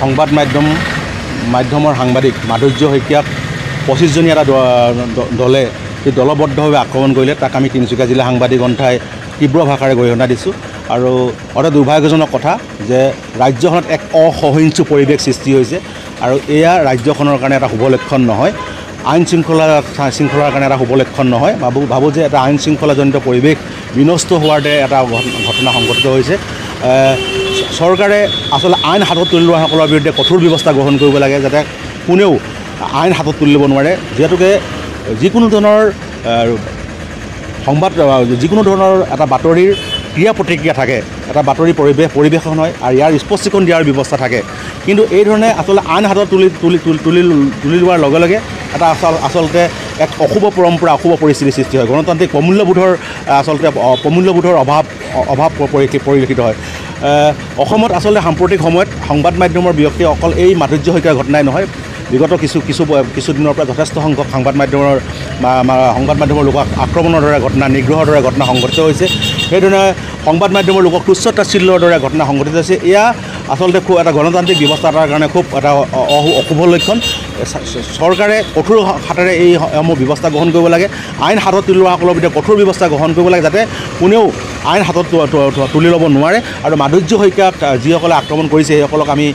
সংবাদ মাধ্যমৰ সাংবাদিক মাধুৰ্য শইকীয়াক 25জনীয়া এটা দলে দলবদ্ধভাৱে আক্ৰমণ কৰিলে। তাক আমি তিনিচুকীয়া জিলা সাংবাদিক সন্থাই তীব্ৰ ভাষাৰে গৰিহণা দিছোঁ। আৰু অতি দুৰ্ভাগ্যজনক কথা যে ৰাজ্যখনত এক অসহিষ্ণু পৰিৱেশ সৃষ্টি হৈছে আৰু এয়া ৰাজ্যখনৰ কাৰণে এটা শুভ লক্ষণ নহয়, আইন শৃংখলাৰ কাৰণে এটা শুভ লক্ষণ নহয়। ভাবোঁ যে এটা আইন শৃংখলাজনিত পৰিৱেশ বিনষ্ট হোৱাৰ দৰে এটা ঘটনা সংঘটিত হৈছে। চৰকাৰে আচলতে আইন হাতত তুলি লোৱাসকলৰ বিৰুদ্ধে কঠোৰ ব্যৱস্থা গ্ৰহণ কৰিব লাগে, যাতে কোনেও আইন হাতত তুলি ল'ব নোৱাৰে। যিহেতুকে যিকোনো ধৰণৰ যিকোনো ধৰণৰ এটা বাতৰিৰ ক্ৰিয়া প্ৰতিক্ৰিয়া থাকে, এটা বাতৰি পৰিৱেশন হয় আৰু ইয়াৰ স্পষ্টীকৰণ দিয়াৰ ব্যৱস্থা থাকে। কিন্তু এই ধৰণে আচলতে আইন হাতত তুলি লোৱাৰ লগে লগে এটা আচলতে এক অশুভ পৰম্পৰা, অশুভ পৰিস্থিতিৰ সৃষ্টি হয়। গণতান্ত্ৰিক প্ৰমূল্যবোধৰ অভাৱ পৰিলক্ষিত হয়। অসমত আচলতে সাম্প্ৰতিক সময়ত সংবাদ মাধ্যমৰ বিয়ক্তি অকল এই মাধুৰ্য শইকীয়াৰ ঘটনাই নহয়, বিগত কিছুদিনৰ পৰা যথেষ্ট সংখ্যক সংবাদ মাধ্যমৰ লোকক আক্ৰমণৰ দৰে ঘটনা, নিগ্ৰহৰ দৰে ঘটনা সংঘটিত হৈছে। সেইধৰণে সংবাদ মাধ্যমৰ লোকক তুচ্ছ তাচ্ছিল্যৰ দৰে ঘটনা সংঘটিত হৈছে। এয়া আচলতে খুব এটা গণতান্ত্ৰিক ব্যৱস্থা এটাৰ কাৰণে খুব এটা অশুভ লক্ষণ। চৰকাৰে কঠোৰ হাতেৰে এইসমূহ ব্যৱস্থা গ্ৰহণ কৰিব লাগে। আইন হাতত তুলি লোৱাসকলৰ বিৰুদ্ধে কঠোৰ ব্যৱস্থা গ্ৰহণ কৰিব লাগে, যাতে কোনেও আইন হাতত তুলি ল'ব নোৱাৰে। আৰু মাধুৰ্য শইকীয়াক যিসকলে আক্ৰমণ কৰিছে সেইসকলক আমি